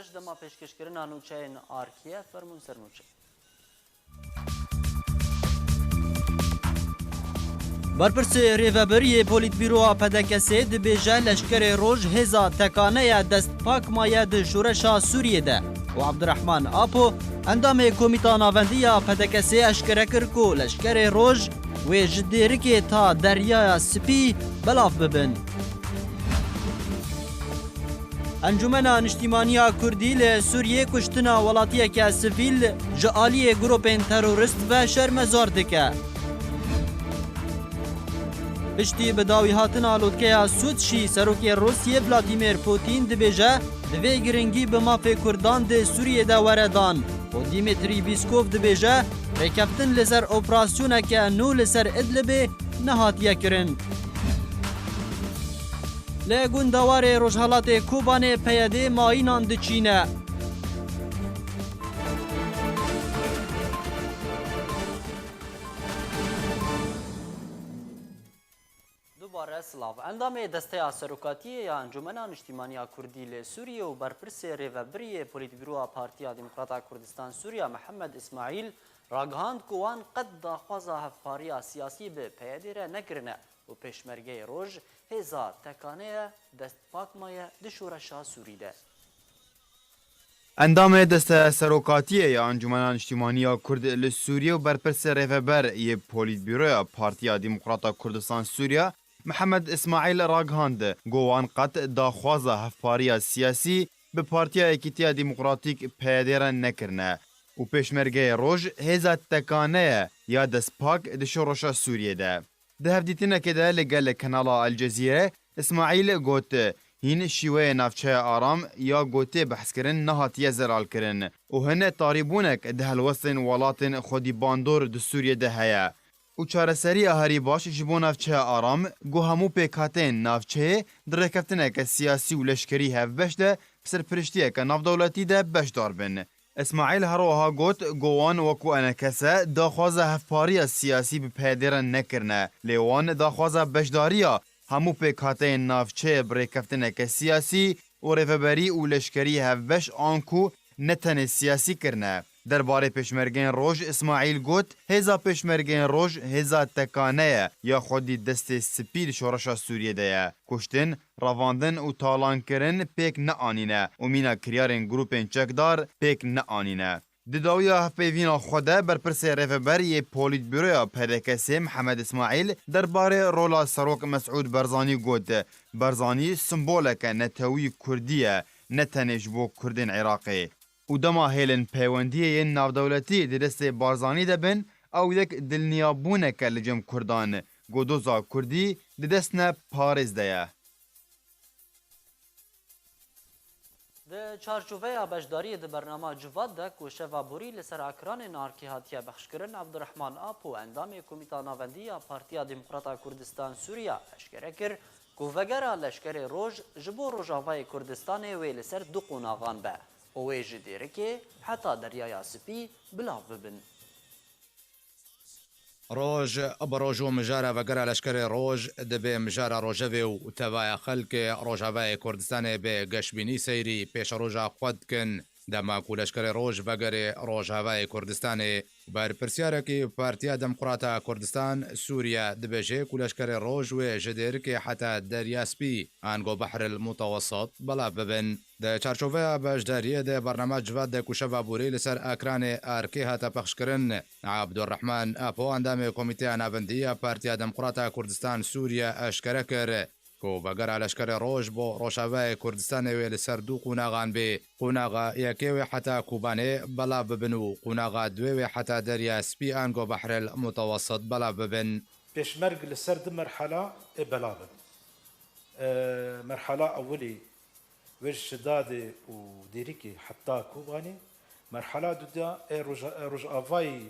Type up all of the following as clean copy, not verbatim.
بش دما پیشکشکرنا نوچین آرکیه فرمون سر نوچه. برپرسی ریوبری پولیت بیرو پدکسی دبیجه لشکر روج هزا تکانه دست پاک مایه د شورشا سوریه ده و عبدالرحمن آپو اندام کمیتا ناوندی پدکسی اشکره کرکو لشکر روج و جدیرکی تا دریای سپی بلاف ببن. انجمن انشتیمانی کردی لسوریه کشتنا ولاتیه که سفیل جعالی گروپین تروریست و شرمزار دکه. پشتی بداوی هاتن آلودکه سودشی سروکی روسیه ولادیمیر پوتین دبیجه دوی گرنگی به مافی کردان ده سوریه ده وردان و دیمیتری بیسکوف دبیجه رکفتن لسر اپراسیونه که نو لسر ادلبه نهاتیه کرن. لگون دوار روشحالات کوبانه پیاده ماینان دچینه. دوباره سلاف اندام دسته سروکاتی یا انجمن اجتماعی کردی ل سوریه و برپرس ریوبری پولیت بیرو پارتیا دموکراتا کردستان سوریه محمد اسماعیل راگهاند کوان قد داخوازا هفپاریا سیاسی به پیادیره نگرنه و پیشمرگه روج هزا تکانه دست پاکمایه دشورشا سوریده. اندام دست سروکاتی یا انجمن اجتماعی کرد لسوریه و برپرس ریوبر ی پولیت بیرو پارتیا دموکراتا کردستان سوریه محمد اسماعیل راگهاند گوان قد داخوازا هفپاریا سیاسی به پارتیا اکیتیا دموکراتیک پیادیره نکرنه و پیشمرگه روج هزا تکانه یا دست پاک دشورشا سوریه ده. ده هفدیتینه که ده لگل کنالا الجزیره اسماعیل گوت هین شیوه نافچه آرام یا گوته بحث کرن نهاتیه زرال کرن و هنه طاریبونک ده الوستن ولاتن خودی باندور ده سوریه ده هیا و چارسری اهاری باش جبو نافچه آرام گو همو پیکاتین نافچه در رکفتنه که سیاسی و لشکری هف بشده بسر پرشتیه که ناف دولتی ده بشدار بن. اسماعیل هروها گوت گوان وکو انکسه داخوازه هفپاری سیاسی به پیدرن نکرنه لیوان داخوازه بشداریا همو پیکاته نافچه بریکفتنه که سیاسی و ریوبری و لشکری هفبش آنکو نتن سیاسی کرنه. درباره پیشمرگین روج اسماعیل گوت هزا پیشمرگین روج هزا تکانه یا خودی دست سپید شورشا سوریه ده کشتن، رواندن و تالان کرن پیک نآنینه و مینا کریارن گروپین چکدار پیک نآنینه. دداویا هفپیوینا خوده برپرس ریوبر ی پولیت بیرویا پدکسی محمد اسماعیل درباره رولا سروک مسعود برزانی گوت برزانی سمبولک نتوی کردیه نتنش بو کردین عراقی و دما هیلن پیوندیه ناودولتی دست بارزانی دبن او یک دلنیابونه لجم کردان گودوزا کردی دستنا پارز ده. ده چارچوبه بشداری ده برنامه جواد ده که شفابوری لسر اکران نارکی هاتیه بخشکرن عبدالرحمن آپو اندام کمیتا ناوندی پارتیا دموکراتا کردستان سوریه اشکره کر که وگره لشکر روج جبو روجاوای کردستان وی لسر دو قوناغان به اوی جدیره که حتی دریای سپی بلاف ببن. روج بروجو مجارة وقرا لشكر روج دبي مجارة روجوي وتبايا خلق روجاوي كردستان بقشبيني سيري بيش روجا خودكن دما کو لشکر روج وگری روجاوی کردستان بر پرسیارکی پارتیا دموکراتا کردستان سوریا دبجه کو لشکر روج و جدیر که حتی دریاسپی انگو بحر المتوسط بلا ببن ده چارچوبه بجداریه ده برنامه جواد ده کوشوا بوری لسر اکران ارکی هتا پخش کرن عبدالرحمن اپو اندام کمیته ناوندی پارتیا دموکراتا کردستان سوریا اشکره کر کو بگر علشکر روج بو روشاوی کردستان ویل سر دو قوناغان بی قوناغا یکیوی حتی کوبانه بلا ببنو قوناغا دویوی حتی دریا سپی انگو بحر المتوسط بلا ببن پیشمرگ لسر دو مرحله بلا بن مرحله اولی وش شداد و دیریکی حتی کوبانه مرحله دودا روجاوی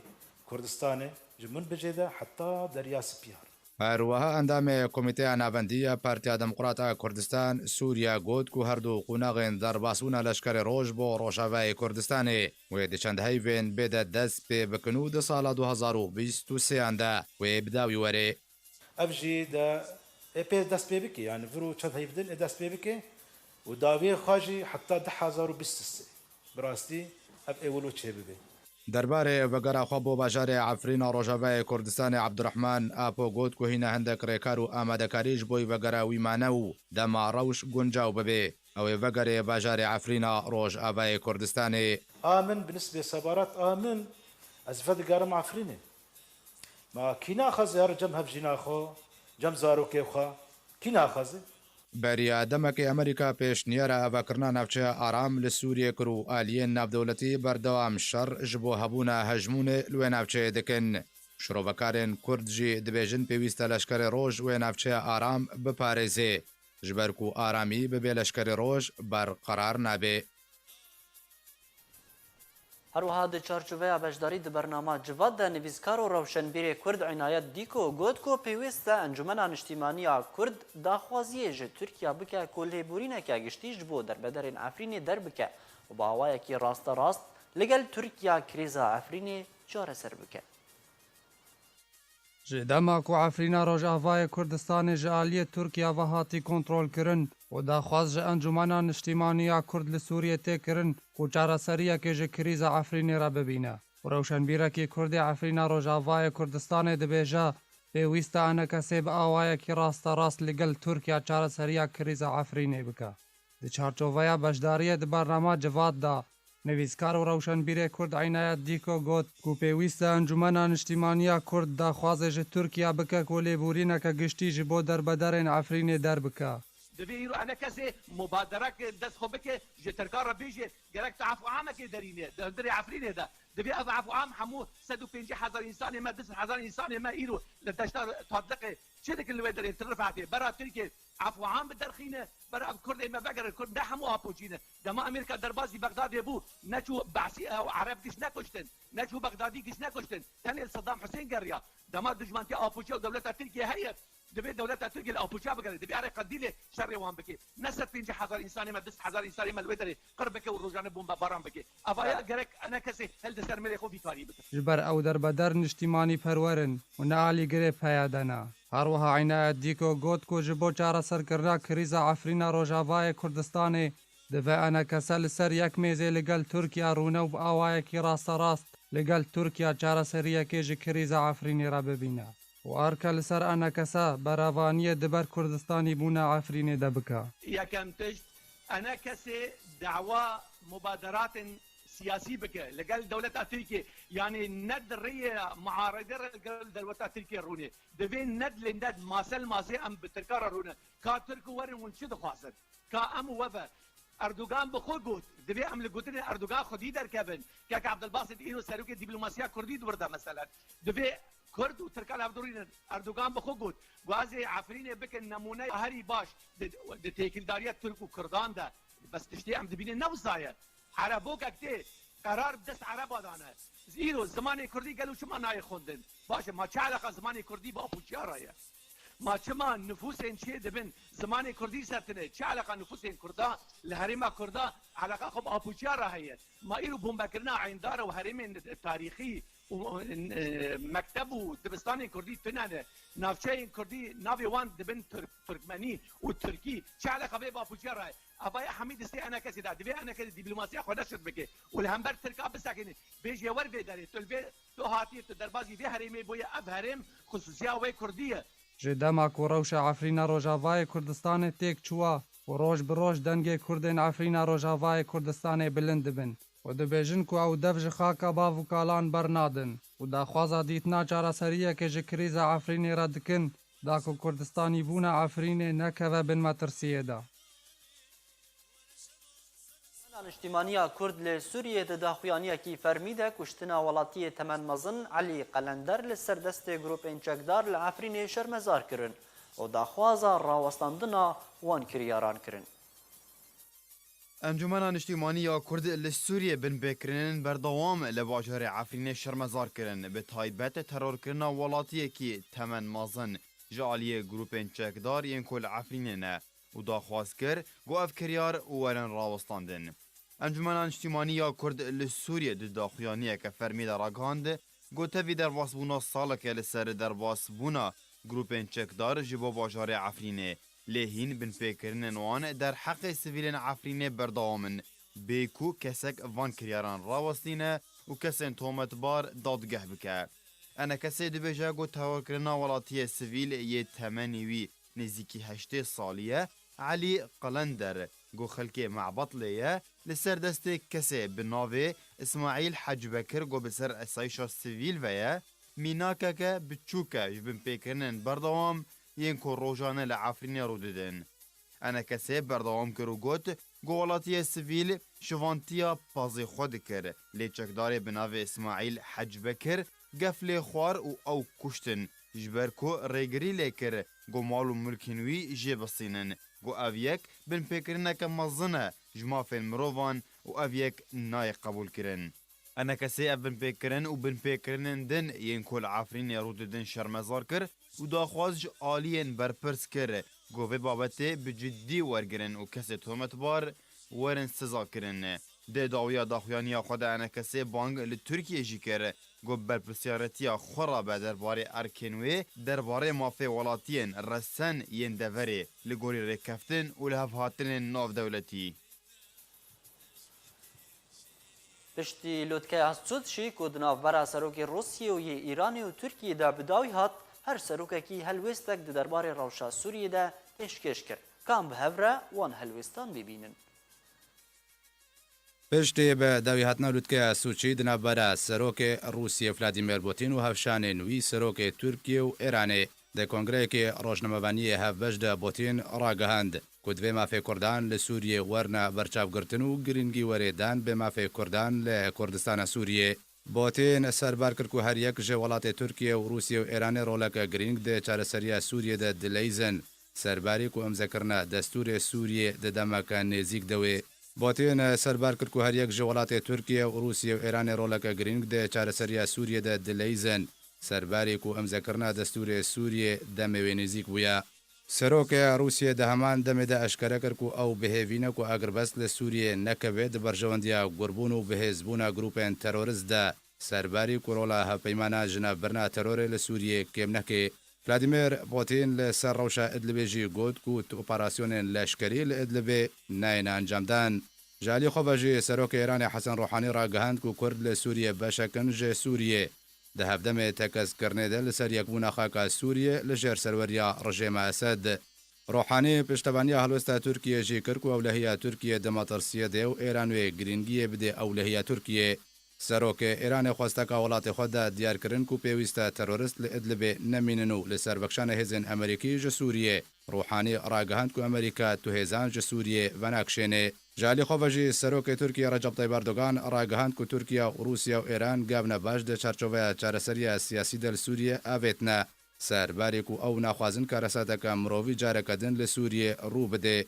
کردستان جمن بجیده حتی دریا سپیار هروها اندام کمیته ناوندی پارتیا دموکراتا کردستان سوریا گوت کو هر دو قوناغین در باسونا لشکر روج بو روشاوی کردستان و د چند هیوین بد دست به بکنو د سال 2023 انده و بداوی وره افجی دا دست بيبكي يعني فرو چند هيفدن دست بيبكي و داوی خواجی حتی 10,023 براستی اب اولو چه ببین درباره وگرا خو بو باجار عفرین روجاوای کردستان عبدالرحمن اپو گوت کو هینه هندک ریکار و آماده کاریش بوی وگرا ویمانه و دم روش گنجاو ببه او وگره باجار عفرین روج آوای کردستان آمن بالنسبة سبارات آمن أزفد قارم عفريني ما كينا أخذ يا رجم هف جناخو جم زارو كيوخا كينا أخذ بریا دمک امریکا پیش نیاره اوکرنا نفچه آرام لسوریه کرو آلیین نافدولتی بردوام شر جبو هبونا هجمون لوی نفچه دکن شروبکارن کرد جی دبیجن پیویست لشکر روش و نفچه آرام بپارزه جبرکو آرامی ببی لشکر روش برقرار نبه هروها د چارچوبه بشداری د برنامه جواد د نویزکار و روشنبیر کرد عنایت دیکو گوت کو پیوست انجمن انشتیمانی کرد داخوازیه جه ترکیه بکه کله بورینه که گشتیج بو در بدرین عفرین در بکه و با هوای که راست لگل ترکیه کریزا عفرین چاره سر بکه ji dema ku Efrîna Rojavayê Kurdistanê ji aliyê Tirkiye ve hatî kontrol kirin û daxwaz ji Encumena Niştimaniya Kurd li Sûriyê tê kirin ku çareseriyekê ji krîza Efrînê re bibîne. Rewşenbîrekî Kurdê Efrîna Rojavayê Kurdistanê dibêje pêwîst e ene kesê bi awayekî rasterast li gel Tirkiye çareseriya krîza Efrînê bike. Di çarçoveya beşdariyê di bername civat da نویسکار و روشنبیر کرد عنایت دیکو گوت کو پێویستە ئەنجومەنە نیشتیمانیە کورد داخوازێ ji تورکیا بکە کۆ لێبورینەکە گشتی ji بۆ دەربەدەرên Efrînê derبکە. دبي يروح انا كسي مبادرات دس خبك جي تركار بيجي جرك تعفو عامك دريني دري عفريني ده دبي عفو عام حمو 150,000 انسان ما 10,000 انسان ما يرو لتشتغل تطلق شدك اللي بدر يترفعتي برا تركيا عفو عام بالدرخينه برا كرد ما بقر الكرد ده حمو ابوجينا ده ما امريكا دربازي بغداد يبو نشو بعسي عرب كش نكشتن نشو بغدادي كش نكشتن ثاني صدام حسين قريا ده ما دجمانتي ابوجي ودوله تركيا هي دبي دولة تركيا الأبوشا بقى دبي عارف قديله شر وان بكي نسد 50,000 إنسان ما 10,000 إنسان ما الودري قربك والرجال بومبا باران بكي أفايا جرك أنا كسي هل دسر ملي خو في كاري بك ji ber ew derbeder niştîmanî perwerin û nealî girê peyadena. Herwiha عنایت دیکو got ku ji bo çareserkirina krîza Efrîna Rojavayê Kurdistanê dibe ene kese li ser yek mêzê li gel Tirkiye rûne û bi awayekî rasterast li gel Tirkiye çareseriyekê ji krîza Efrînê re bibîne. و ارکه لسر انا کسا براوانیه دبر کردستانی بونا عفرینه دبکا. يا كم تجد أنا كسي دعوة مبادرات سياسي بك لقال دولة تركيا يعني ند ريه معارضة لقال دولة تركيا روني دبين ند لند ماسل ماسي أم بتركار رونه كاترك ورن ونشد خاصر كأم وفا اردوغان بخو گوت دبي ام لگوتن اردوغان خودی در کبن که عبد الباسط اینو سروک دیپلماسیا کردی ورده مثلا دبي كرد وتركال عبدورين اردوغان بخو گوت غازي عفرين بك النمونه هري باش د تيكلداريه ترك وكردان ده بس تشتي ام دبين نوزايه عربوك اكتي قرار دس عرب ادانه زيرو زمان كردي قالوا شو ما ناي خوندن باش ما علاقه زمان كردي با بوچارايه ما چما نفوسين شي دبن زمان كردي سرتنه چه علاقه نفوسين كردا لهريما كردا علاقه خب ابوچارا هي ما ايرو بومبكرنا عيندار وهريم تاريخي مكتب ودبستان كردي تنانه نافچه كردي نافي وان دبن تركماني وتركي چه علاقه به ابوچارا ابايا حميد استي انا كسي دا دبي انا كسي دبلوماسيه خداشت بك والهمبر تركا بساكن بيجي ور بيداري تلبي تو هاتي دربازي دي هريمي بويا اب هرم خصوصيه وي كرديه ji dema ku rewşa Efrîna Rojavayê Kurdistanê têk çûwa û roj bi roj dengê Kurdên Efrîna Rojavayê Kurdistanê bilind dibin û dibêjin ku ew dev ji xaka bav û kalan bernadin û daxwaza dîtina çareseriyekê ji krîza Efrînê re dikin da ku Kurdistanî bûna Efrînê nekeve bin metirsiyê de. انشتیمانیا کرد ل سوریه د داخویانیه کی فرمیده کشتنا ولاتی تمن مزن علی قلندر ل سردست گروپ انچکدار ل عفرین شرمزار کرن او داخوازا راوستاندنا وان کریاران کرن انجمن انشتیمانیا کرد ل سوریه بن بکرین بردوام ل باجر عفرین شرمزار کرن به تایبت ترور کرنا ولاتی کی تمن مزن جالیه گروپ انچکدار ین کل عفرین نه و داخواز کر گو اف کریار ورن راوستاندن انجمن اجتماعی کرد لسوریه د داخویانیه که فرمید راگاند گوتوی در واسبونا سالک لسر در واسبونا گروپین چکدار جبو باجار عفرینه لهین بن فکرن وان در حق سویلین عفرین برداومن بیکو کسک وان کریاران راوستینه و کسین تومت بار دادگه بکه. انا کسی دبیجه گو تاورکرنا ولاتی سویل یه تمنیوی نزیکی 8 سالیه علی قلندر گو خلکی معبط لیه لسر دست کسی بناوه اسماعیل حج بکر گو بسر اسایشا سویل ویه میناکه که بچوکه جبن پیکرنن بردوام ین کو روزانه لعفرین رو ددن. انا کسی بردوام کرو گوت گو ولاتی سویل شوانتیا پازی خود کر لیچکداری بناوه اسماعیل حج بکر گفل خوار او کشتن جبر کو ریگری لیکر گو مالو ملکینوی جی بسینن گو اویک بن پیکرنه که مزنه جمافین مروان و اویک نای قبول کرن. انا کسی بن پیکرن و بن پیکرنن دن ین کل عفرین رود دن شرمزار کر و داخوازج آلین برپرس کر گو وی بابته بجدی ورگرن و کسی تومت بار ورن سزا کرن. ده داویا داخویانی خود انا کسی بانگ لترکیه جی کر گو برپرسیارتیا خرابه درباره ارکنوی درباره مافی ولاتین رسن ین دوری لگوری رکفتن و لحف هاتن ناف دولتی. پشتی لوتکه هستود شی که دنافبر سروک روسیه و ایرانی و ترکیه ده بداوی هات هر سروکه کی هلوستک ده درباره روشا سوریه ده پیشکش کرد. کام به هفره وان هلوستان ببینن. پشتی به داوی هاتنا لوتکه سوچی دنافبر سروک روسیه ولادیمیر پوتین و هفشان نوی سروک ترکیه و ایرانی ده کنگره که روشنموانی هفبش ده پوتین راگهاند. کدوی مافی کردان لسوریه ورنا برچاو گرتن و گرینگی وریدان به مافی کردان لکردستان سوریه. پوتین سربار کرد که هر یک جوالات ترکیه و روسیه و ایران رولک گرینگ ده چارسریا سوریه ده دلیزن سرباری که امزکرنا دستور سوریه ده دمکان نزیک دوی. پوتین سربار کرد که هر یک جوالات ترکیه و روسیه و ایران رولک گرینگ ده چارسریا سوریه ده دلیزن سرباری که امزکرنا دستور سوریه ده موینزیک بویا. سروک روسیه ده همان دم ده اشکره کرد که او بهوینه که اگر بس لسوریه نکوه ده برجواندیا گربون و بهزبونه گروپین ترورست ده سرباری کرولا هپیمانه جناب برنا ترور لسوریه کم نکه. ولادیمیر پوتین لسر روشا ادلبه جی گود که اپراسیون لشکری لادلبه ناین انجام دان. جالی خواه جی سروک ایران حسن روحانی را گهاند که کرد لسوریه بشکن جه سوریه ده هفدم تکس کرنه ده لسر یکبون خاکا سوریه لجر سروریا رژیم اسد. روحانی پشتبانی هلوستا ترکیه جی کرکو اولهیه ترکیه ده مطرسیه ده و ایرانوی گرینگیه بده اولهیه ترکیه. سروک ایران خواسته که ولات خود ده دیار کرن کو پیوسته ترورست لادلبه نمیننو لسر بکشان هزن امریکی جه سوریه. روحانی راگهاند که امریکا تو هزان جه سوریه و ناکشینه. جالی خوفجی سروک ترکیه رجب طیب اردوغان راگهاند که ترکیه و روسیه و ایران گابنه باش ده چارچوبه چارسری سیاسی دل سوریه آویتنه. سرباری که او ناخوازن که رساته که مرووی جارکدن لسوریه رو بده.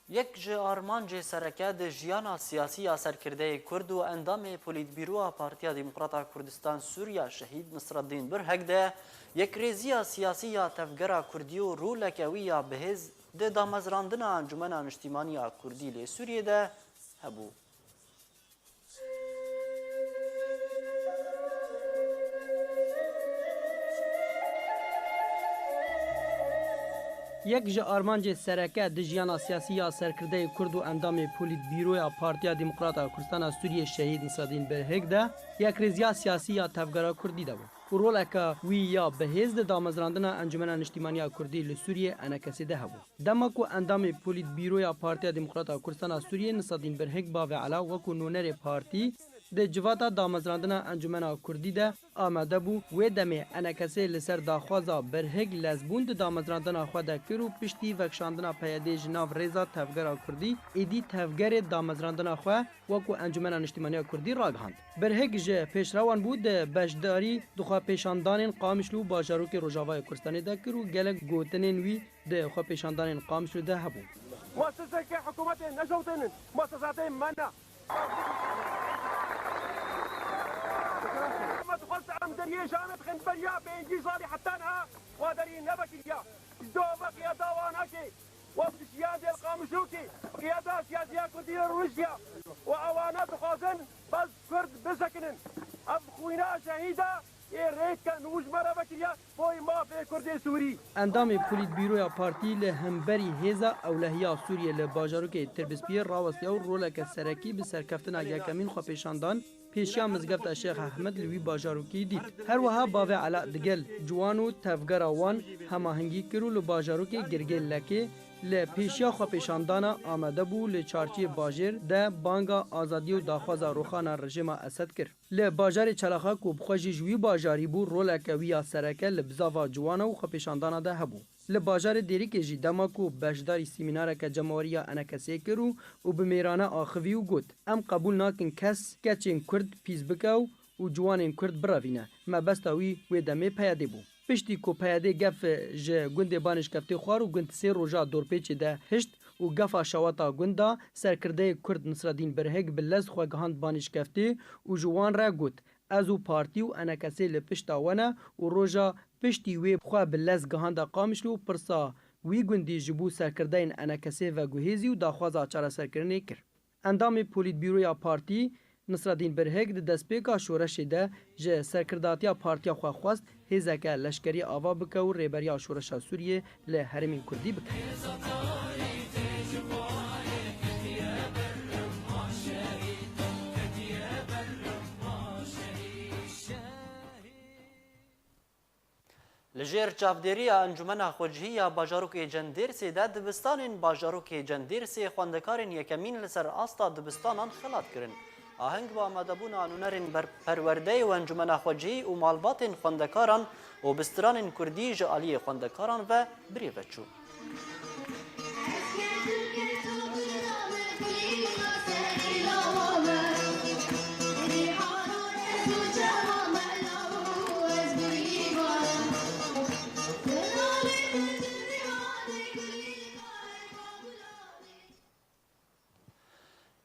یک جه آرمان جه سرکه ده جیانا سیاسی سرکرده کرد و اندام پولیت بیرو پارتیا دموکراتا کردستان سوریا شهید نصرالدین برهک ده یک ریزی سیاسی تفگره کردی و رو لکوی بهز ده دامزراندن انجمن اجتماعی کردی لی سوریه ده هبو. یک جه آرمانج سرکه د جیانا سیاسی سرکرده کرد و اندام پولیت بیروی پارتیا دموکراتا کردستان سوریه شهید نصرالدین برهک ده یک ریزیا سیاسی تفگره کردی ده و رولکا وی یا بهز ده دامزراندن انجمن اجتماعی کردی لسوریه انا کسی ده هبو. دمکو اندام پولیت بیروی پارتیا دموکراتا کردستان سوریه نصرالدین برهک باوی علا وکو نونر پارتی ده جواتا دامزراندن انجمن کردی ده آمده بو و دمه انا کسی لسر داخوازا برهک لزبون ده دامزراندن خود کرو پشتی وکشاندن پیاده جناو ریزا تفگر کردی ایدی تفگر دامزراندن خو وکو انجمن اجتماعی کردی راگهاند. برهک جه پیشروان بود بشداری دخوا پیشاندان قامشلو باجاروک روجاوای کردستان ده کرو گلک گوتنین وی ده خوا پیشاندان قامشلو ده هبو. مؤسسه که حکومت نجوتن مؤسسات منا ما دخلت عم دريه جانب خنبريا بإنجي صالي حتى أنا وادري نبكيا دوبك يا دواناكي وفد سيادة القامشوكي قيادة سياسية كتير روسيا وأوانا تخازن بس كرد بسكنن أب خوينا شهيدة ريكا نوج مرة بكريا بوي ما في كردي سوري اندام پولیت بیرویا پارتی له همبری هیزا اولهیا سوریه له باجاروک تربسپیر راوستیا و رولک سرکی به سرکفتنا یکمین خو پیشاندان پیشیا مزگفت شیخ احمد لوی باجاروکی دید هر وها باوه علا دگل جوانو تفگرا وان هماهنگی کرو له باجاروک گرگل لکه ل پیشیا خو پیشاندانا آمده بو ل چارچی باجر ده بانگا آزادی و داخوازا روخانا رژیم اسد کر ل باجر چلاخا کو بخوجی جوی باجاری بو رولک ویا سرکه ل بزاوا جوانا و خو پیشاندانا ده هبو ل باجر دیری که جی دما کو بشداری سیمینار که جمهوریا انکسی کرو و بمیرانه آخوی و گوت ام قبول ناکن کس کچین کرد پیز بکاو و جوانین کرد براوینه ما بستاوی و دمه پیاده بو پشتی کو پیاده گف ج گوند بانش کفته خوار و گوند سه روزا دورپیچ ده هشت و گفا شواتا گوندا سرکرده کرد نصرالدین برهگ بلز خو گهاند بانش کفته و جوان را گوت ازو پارتی و انکسی لپشتا ونه و روزا پشتی وی خو بلز گهاندا قامشلو پرسا وی گوندی جبو سرکردین انکسی و گوهیزی و داخوازا چارا سرکرنی کر اندام پولیت بیرویا پارتی نصرالدین برهگ د دسپیکا شورش ده ج سرکرداتیا پارتیا خو خواست هزکه لشکری آوا بکه و ریبریا شورش سوریه له هرمین کردی بکه لجیر چافدێریە ئەنجومەنە خۆجهیە باژارۆکێ جەندێرسێدا دبستانên باژارۆکێ جەندێرسێ خوێندەکارên یەکەمین لەسەر ئاستا دبستانان خەلات kirin. Aheng bi amadebûna nûnerên perwerdeyê û encûmena xwecihî û malbatên xwendekaran û bistiranên Kurdî ji aliyê xwendekaran ve birê veçû.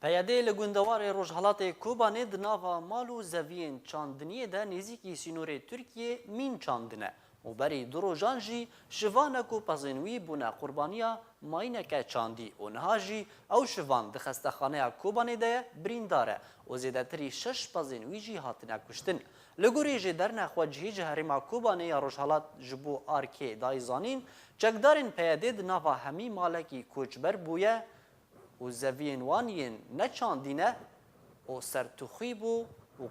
Peyadê li gundewarê Rojhilatê Kobanê di nava mal û zeviyên çandiniyê de nêzîkî sînorê Tirkiye mîn çandine û berî du rojan jî şivanek û pezên wî bûne qurbaniya mayîneke çandî û niha jî ew şivan di xestexaneya Kobanê de ye birîndar e û zêdetirî 6 pezên wî jî hatine kuştin. Li gorî jê derne xwecihî ji herêma Kobanê ya Rojhilat ji bo arkê dayî zanîn çekdarên peyadê di nava hemî malekî koçber bûye û zeviyên wan yên neçandîne û sertuxî bû û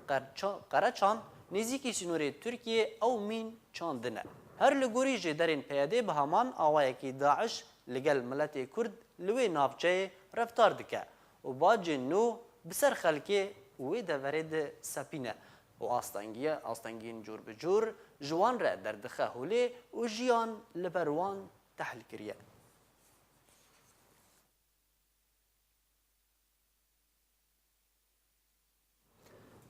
qereçan nêzîkî sînorê Tirkiye ew mîn çandine. Her li gorî jê derên peyadê bi heman awayekî Daeş li gel miletê Kurd li wê navçeyê reftar dike û bacên nû bi ser xelkê û wê deverê de sepîne û astengiyên cûr bi cûr ji wan re derdixe holê û jiyan li ber wan tehl kiriye.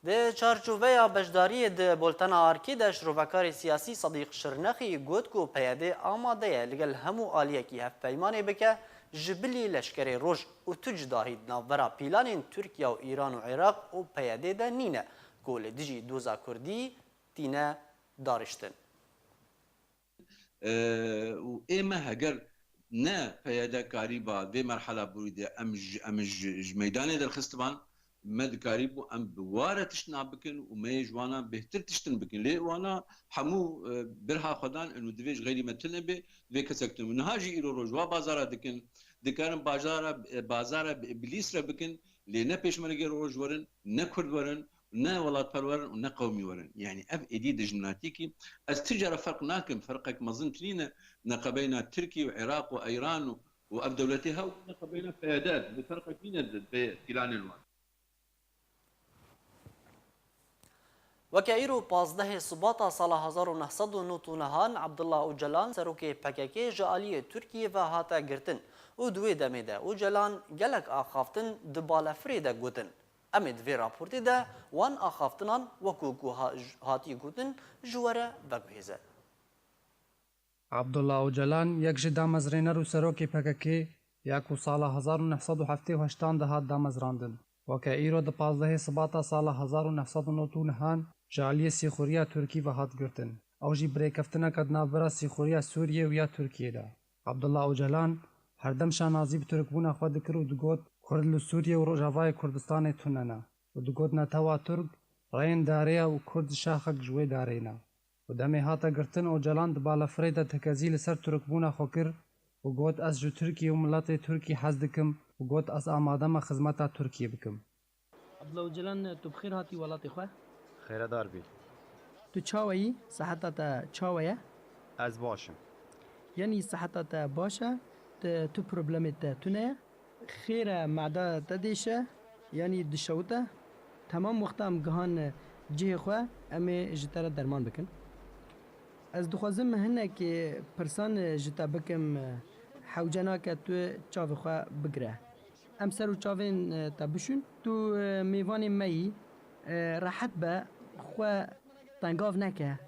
Di çarçoveya beşdariyê di Boltena Arkê de şrovekarê siyasî Sedîq Şirnexî got ku peyadê amade ye li gel hemû aliyekî hevpeymanê bike ji bilî leşkerê roj û tuc dahî navbera pîlanên Tirkiye û Îran û Iraq û peyadê de nîne ku li dijî doza Kurdî tîne dariştin. û ême heger ne peyadekarî ba vê merhela borî de em ji meydanê derxistiban me dikarî bû em bi ware tiştina bikin û me ji wana bêhtir tiştin bikin lê wana hemû birha xwedan û divê ji xêrî me til nebe vê kesek tune niha jî îro roj wa bazara dikin dikarin bazara bilîs re bikin lê ne pêşmergê roj werin ne Kurd werin ne welatperwerin û ne qewmî werin yani ev êdî dijminatikî ez ti cara ferq nakim ferqek mezin tirîne neqebeyna Tirkiye û Iraq û Îran û ev dewletê hew neqebeyna peyadê bi ferqek nîne bê pîlanên wan. وەکە ئیرۆ پازدەهێ سباتا ساڵا 1990 عەبدوڵڵا ئۆجەلان سەرۆکê PKK ji aliyê Tirkiye ve hate girtin û di wê demê de Öcalan gelek axaftin di balafirê de gotin. Em ê di vê raportê de wan axaftinan wekû ku hatiye gotin ji were veguhêze. عەبدوڵڵا ئۆجەلان یەک ji damezrêner û serokê PKK ya ku sala 1978 de hat damezrandin. Weke îro di pazdehê sibata sala 1999 ji aliyê sîxuriya Tirkî ve hat girtin. Ew jî birêkeftineka navbera sîxuriya Sûriye û ya Tirkiye de. Abdullah Öcalan herdem şanazî bi Tirkbûna xwe dikir û digot Kurd li Sûriye û Rojavayê Kurdistanê tune ne û digot netewa Türk رین دارەیە و کورد شاخک ژوێ دارێنە و دەمێ هاتە گرتن ئۆجەلان بالەفرەیدا تەکەزی لەسەر تورکبوونا خۆ کرد و گوت ئەس ji تورکی و مڵەتێ تورکی حەز دکم و گوت ئەس ئامادەمە خزمەتا تورکیە بکەم. عبدڵە ئۆجەلان تو بخێر هاتی وڵاتی خۆ؟ خێرەدار بی. تو چاوەیی سەحەتا te çawe Ez başim. yanî seheta te baş e tu problemê te tune ye xêre meda te dêşe yanî dişewt e temam wexta em gihan cihê xwe em ê ji te re derman bikin. Ez dixwazim hinekê pirsan ji te bikim hewce nake tu çavê xwe bigire. Em ser û çavên te bişûn tu mêvanê me yî rehet be xwe tengav neke.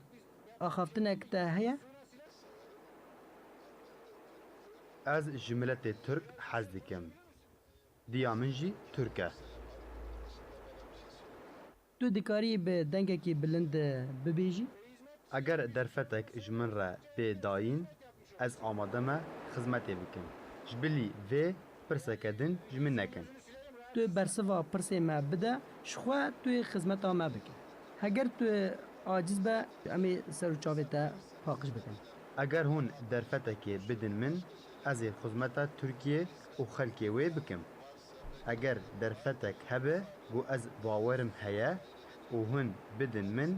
Axaftinek te heye? Ez ji miletê Türk hez dikim. Diya min jî Türk e. Tu dikarî bi dengekî bilind bibêjî? Eger derfetek ji min re bê dayîn, ez amade me xizmetê bikim. Ji bilî vê pirseke din ji min nekin. Tu bersiva pirsê me bide ji xwe tu yê xizmeta me bike. Heger tu aciz be em ê ser û çavê te paqij bikin. Eger hûn derfetekê bidin min, ez ê xizmeta Tirkiye û xelkê wê bikim. Eger derfetek hebe got ez bawerim heye û hûn bidin min,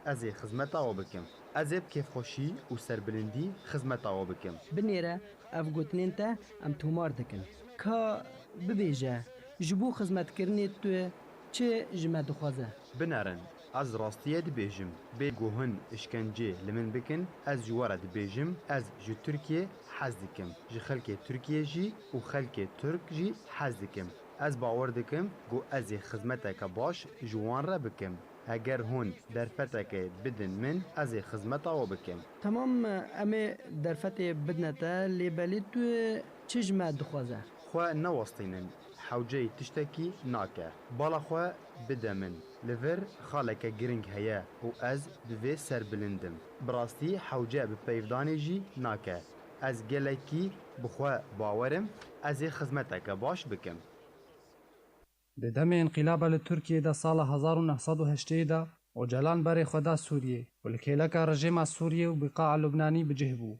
ez ê xizmeta we bikim. Ez ê bi kêfxweşî û serbilindî xizmeta we bikim. Binêre ev gotinên te em tomar dikin. Ka bibêje ji bo xizmetkirinê tu çi ji me dixwaze? Binerin, ez rastiye dibêjim. Bê ku hûn işkencê li min bikin, ez ji we re dibêjim, ez ji Tirkiye hez dikim. Ji xelkê Tirkiye jî û xelkê Türk jî hez dikim. Ez bawer dikim ku ez ê xizmeteke baş ji wan re bikim. Eger hûn derfeteke bidin min, ez ê xizmeta we bikim. Tamam em ê derfetê bidine te lêbelî tu çi ji me dixwaze? Xwe newastînin. Hewceyê tiştekî nake. Bala xwe bide min. Li vir xaleke giring heye û ez bi vê serbilindim. Bi rastî hewce bi peyvdanê jî nake. Ez gelekî bi xwe bawerim, ez ê xizmeteke baş bikim. Di demê înqîlaba li Tirkiyeyê de sala 1980 de Öcalan berê xwe da Sûriyê û li kêleka rejîma Sûriyê û Biqaa Lubnanî bicih bû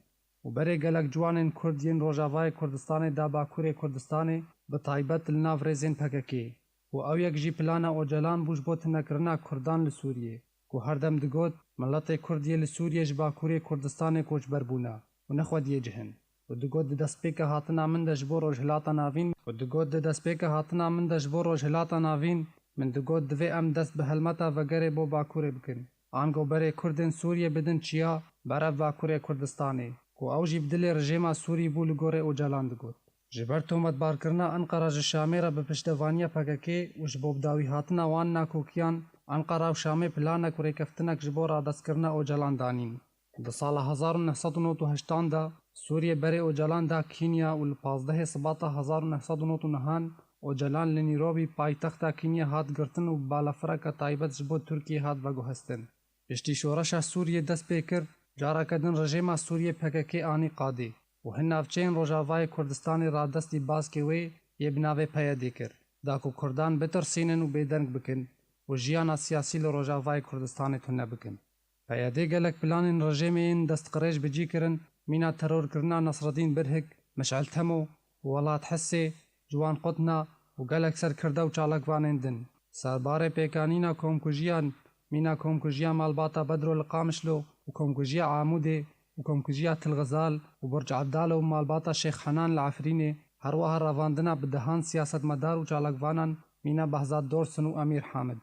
û berê gelek ciwanên Kurd yên Rojavayê Kurdistanê da Bakurê Kurdistanê bi taybet li nav rêzên PKK û ew yek jî plana Öcalan bû ji bo tinekirina Kurdan li Sûriyê ku herdem digot miletê Kurdiyê li Sûriyê ji Bakurê Kurdistanê koçber bûne û nexwediye cihin. û digot di destpêka hatina min de ji bo rojhilata navîn min digot divê em dest bi helmeta vegerê bo Bakurê bikin. Ango berê Kurdên Sûriyê bidin çiya berev Bakurê Kurdistanê ku ew jî bi dilê rejêma Sûrî bû li gorê Öcalan digot. Ji ber tometbarkirina Enqara ji Şamê re bi piştevaniya PKK û ji bo bidawî hatina wan nakokiyan, Enqara û Şamê planek û rêkeftinek ji bo radestkirina Öcalan danîn. Di sala 1989 de Sûriye berê Öcalan da Kenya û li 15 Sibata 1999 Öcalan li Nîrobî paytexta Kenya hat girtin û balafireka taybet ji bo Tirkiyê hat veguhestin. Piştî şoreşa Sûriyê dest pê kir, careke din rejêma Sûriyê PKK anî qadî û hin navçeyên Rojavayê Kurdistanê radestî baskê wê yê bi navê Peyedê kir, da ku Kurdan bitirsînin û bêdeng bikin û jiyana siyasî li Rojavayê Kurdistanê tune bikin. Peyedê gelek planên rejêmê yên destqirêj bicî kirin, mîna terorkirina Nesreddîn Birhik, Meş'el Temo û Welat Hessê, Ciwan Qutna û gelek serkirde û çalakvanên din. Serbarê pêkanîna komkujiyan, mîna komkujiya malbata Bedro li Qamişlo û komkujiya Amûdê û komkujiya Tilgizal û Burç Ebdal û malbata Şêx Henan li Efrînê, her wiha revandina bi dehan siyasetmedar û çalakvanan mîna Behzad Dorsun û Emîr Hamid.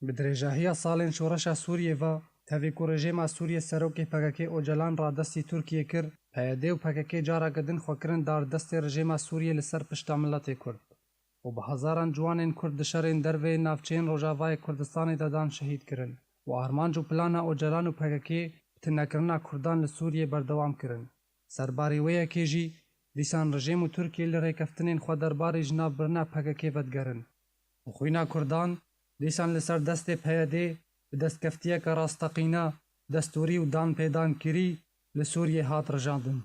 Bi dirêjahiya salên şoreşa Sûriyê ve tevî ku rejêma Sûriyê serokê PKK Öcalan radestî Tirkiyê kir, PYD û PKK careke din xwekirin dardestê rejêma Sûriyê li ser pişta miletê Kurd û bi hezaran ciwanên Kurd di şerên dervê navçeyên Rojavayê Kurdistanê de dan şehîd kirin û armanc û plana Öcalan û PKK bi tinekirina Kurdan li Sûriyê berdewam kirin. Serbarê wê yekê jî dîsan rejêm û Tirkiye li rêkeftinên xwe derbarê ji navbirina PKK vedgerin û xwîna Kurdan dîsan li ser destê PYD bi destkeftiyeka rastaqîna, destûrî û danpêdankirî li Sûriyê hat rijandin.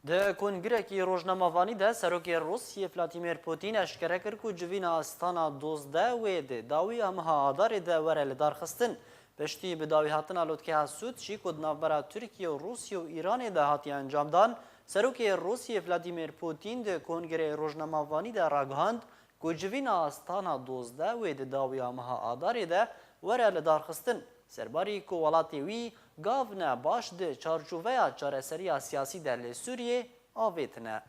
ده کنگرکی روزنامه‌وانی ده سروکی روسیه ولادیمیر پوتین اشکره کرد که جوینا استانا 12 و ده داوی امها آدار ده وره لدار خستن پشتی به داوی هاتنا لوتکه حسود چی کد نافبرا ترکیه و روسیه و ایران ده هاتی انجام دان سروکی روسیه ولادیمیر پوتین ده کنگره روزنامه‌وانی ده راگهاند که جوینا استانا 12 و ده داوی امها آدار ده وره لدار خستن سرباری که ولاتی وی گاونه باش ده چارچوبه چارەسەریya سیاسی در لی سوریه آویتنه.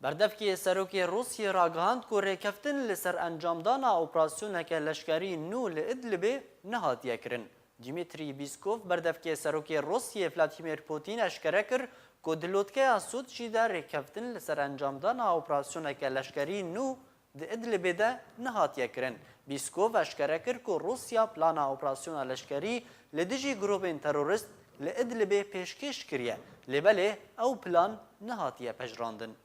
بردفکی سروکی روسیه راگهاند که ریکفتن لسر انجامدانا اپراسیونک لشکری نو لادلبه نهاتیه کرن. دیمیتری بیسکوف بردفکی سروکی روسیه ولادیمیر پوتین اشکره کرد که دلوتکه اسود شیده ریکفتن لسر انجامدانا اپراسیونک لشکری نو د ادلب ده نهاتیه کرن. بیسکوف اشکره کرد که روسیا پلانا اپراسیون لشکری لدیجی گروپین تروریست لادلب پیشکش کریه لبله او پلان نهاتیه پجراندن.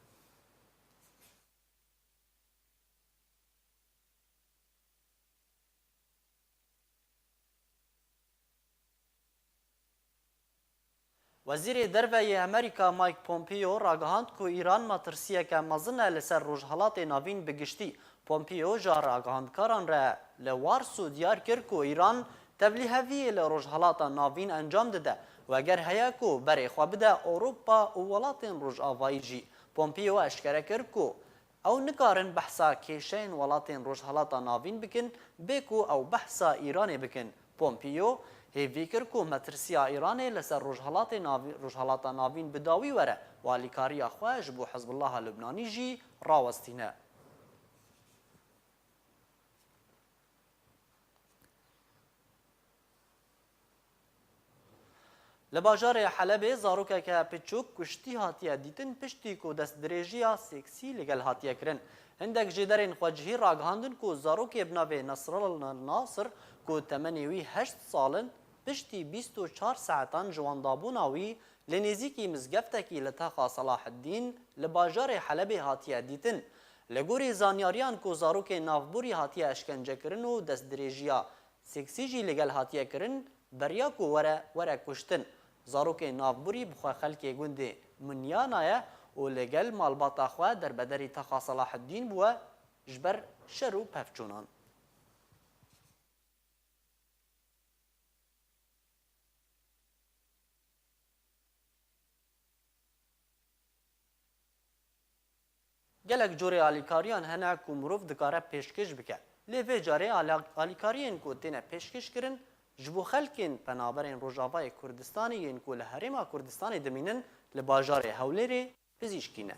وزیر دروی امریکا مایک پومپیو راگهاند که ایران مترسیه که مزنه لسر روجهلات ناوین بگشتی. پومپیو جا راگهاندکاران را لوارسو دیار کرد که ایران تبلیغاتی لروجهلات ناوین انجام داده و اگر هیا که برای خواه بده اروپا و ولات روجآوایی جی. پومپیو اشکره کرد که او نکارن بحثا کشین ولات روجهلات ناوین بکن بکو او بحثا ایران بکن. پومپیو هیوی کرد که مترسیا ایران لسر روجهلات ناوین بداوی وره و الیکاری خواهش بو حزب الله لبنانی جی راوستینه. لباجار حلب زاروکه که پچوک کشتی هاتیه دیتن پشتی که دست دریجیا سکسی لگل هاتیه کرن. هندک جدرین خواجهی راگهاندن که زاروک ابناوی نصر الناصر که تمنیوی 8 سالن پشتی 24 ساعتان جواندابوناوی لنزیکی مزگفتکی لتاقا صلاح الدین لباجار حلب هاتیه دیتن. لگوری زانیاریان که زاروک نافبوری هاتیه اشکنجه کرن و دست دریجیا سکسی جی لگل هاتیه کرن بریا که وره کشتن. زاروک نافبوری بخواه خلک گنده منیانایه و لگل مالباتا خواه در بدری تاقا صلاح الدین بوه جبر شرو پفچونان. گلک جوری آلیکاریان هنه که مروف دکاره پیشکش بکه. لیوه جاره آلیکاریان که تینه پیشکش کرن جبو خلکین پنابرین روجاوای کردستانی ین که لحرما کردستانی دمینن لباجار هولری پزیشکینه.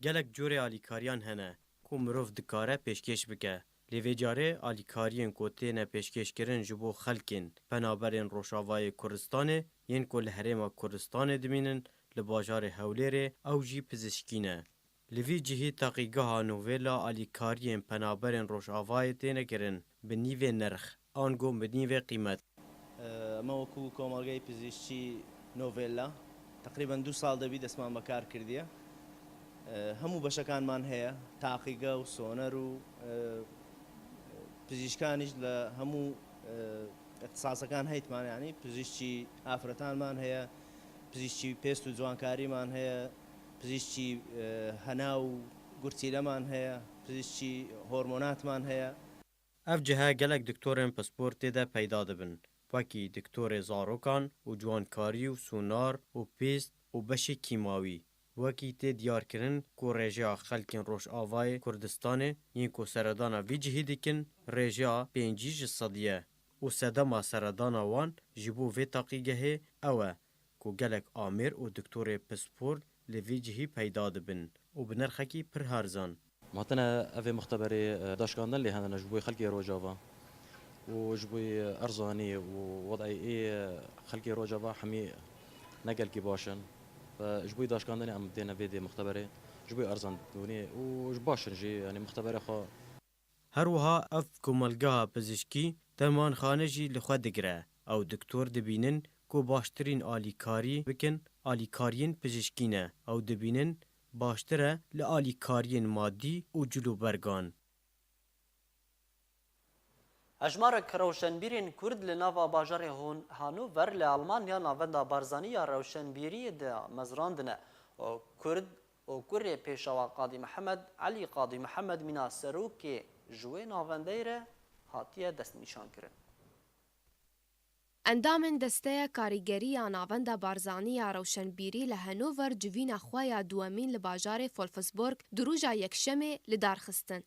گلک جوری آلیکاریان هنه که مروف دکاره پیشکش بکه. لیوه جاره آلیکاریان که تینه پیشکش کرن جبو خلکین پنابرین روجاوای کردستانی ین که لحرما کردستانی دمینن لباجار هولری او جی پزشکینه. لوی جهی تاقیگاه نوویلا آلیکاریین پنابرین روشاوای تینه کرن به نیو نرخ آنگو به نیو قیمت. ما وەکو کۆمەڵگەی پزیشکی نۆڤێلا تقریبا 2 ساڵ دەبی دەستمان بەکار کردیە. هەموو بەشەکانمان هەیە تاقیگە و سۆنەر و پزیشکانیش لە هەموو اختصاسەکان هەیتمان یعنی پزیشکی ئافرەتانمان هەیە، پزیشکی پێست و جوانکاریمان هەیە، پزیشکی هەنا و گورچیلەمان هەیە، پزیشکی هۆرمۆناتمان هەیە. اف جهه گلک دکتورین پسپورتی ده پیدا دبن. وکی دکتور زاروکان و جوانکاری و سونار و پیست و بش کیماوی. وکی تی دیار کرن کو رژیا خلکین روش آوای کردستان ین کو سردانا وی جهی دیکن رژیا 5 صدیه و سدما سردانا وان جبو وی تاقیگه اوه کو گلک آمیر و دکتور پسپورت لوی جهی پیدا دبن و بنرخکی پر هرزان. ماتنا أفي مختبري داشكاندن اللي هنا جبوي خلقي روجافا وجبوي أرزاني ووضعي إيه خلقي روجافا حمي نقل كي باشن فجبوي داشكاندن أم بدينا فيدي مختبري جبوي أرزان دوني وجباشن جي يعني مختبري خو هروها اف کوملگاه پزشکی تمان خانه جی لخوا دگره او دکتور دبینن کو باشترین آلیکاری بکن آلیکارین پزشکینه او دبینن باشتره لآلیکارین مادی و جلو برگان. اجمارک روشنبیرین کرد لناوا باجار هانوور لالمانیا ناوندا بارزانیا روشنبیری ده مزراندنه و کرد و کره پیشوا قاضی محمد علی قاضی محمد مینا سروک جوی ناوندیره هاتیه دست نشان کرن. اندامن دسته کاریگری ناوندا بارزانی روشنبیری لهنوور جوین خواه دوامین لباجار فولفسبورگ دروجا یکشمه لدارخستن.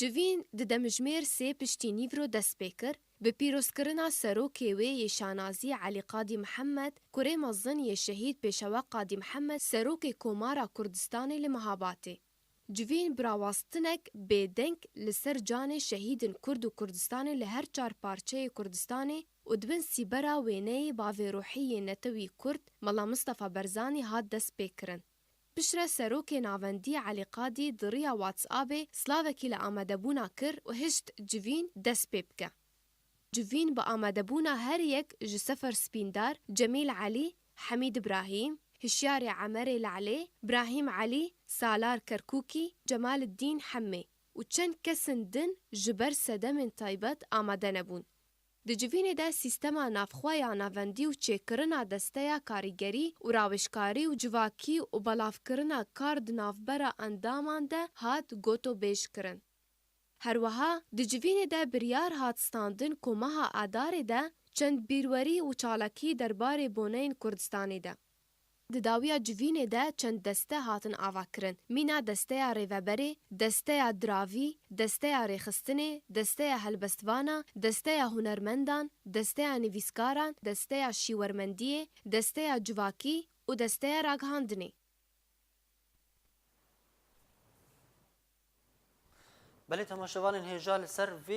جوین د دمجمیر سه پشتینی ورو دست بکر به پیروزکرنا سروکی وی یشانازی علی قاضی محمد کره مزن ی شهید پیشوا قاضی محمد سروک کومارا کردستان لمهاباتی. جوین براواستنک بدنگ لسر جان شهید کرد و کردستان لهر چار پارچه کردستان و دبن سیبرا وینه باوی روحی نتوی کرد ملا مصطفى برزانی هاد دست بکرن. بشرا سروک ناوندی علی قادی دریا واتس آبی سلاوکی لآمدبونا کر و هشت جوین دست ببکه. جوین با آمدبونا هر یک جسفر سپیندار جمیل علی، حمید ابراهیم، هشیار عمر لعلی، ابراهیم علی، سالار کرکوکی، جمال الدین حمی و چند کسن دن جبر سدم طایبت آمده نبون. د جوین ده سیستما نافخواه ناوندی و چیکرنا دسته کاریگری و راوشکاری و جواکی و بلافکرنا کارد نافبرا اندامان ده هات گوتو بیش کرن. هر وها د جوین ده بریار هات ستاندن کومها آدار ده چند بیروری و چالکی دربار بونین کردستانی ده. د داویا جوین ده چند دسته هاتن آوا کرن. مینا دسته ریوبری، دسته دراوی، دسته ریخستنه، دسته هلبستوانا، دسته هنرمندان، دسته نویسکاران، دسته شیورمندیه، دسته جواکی و دسته راگهاندنی. بله تماشاوان هجال سر و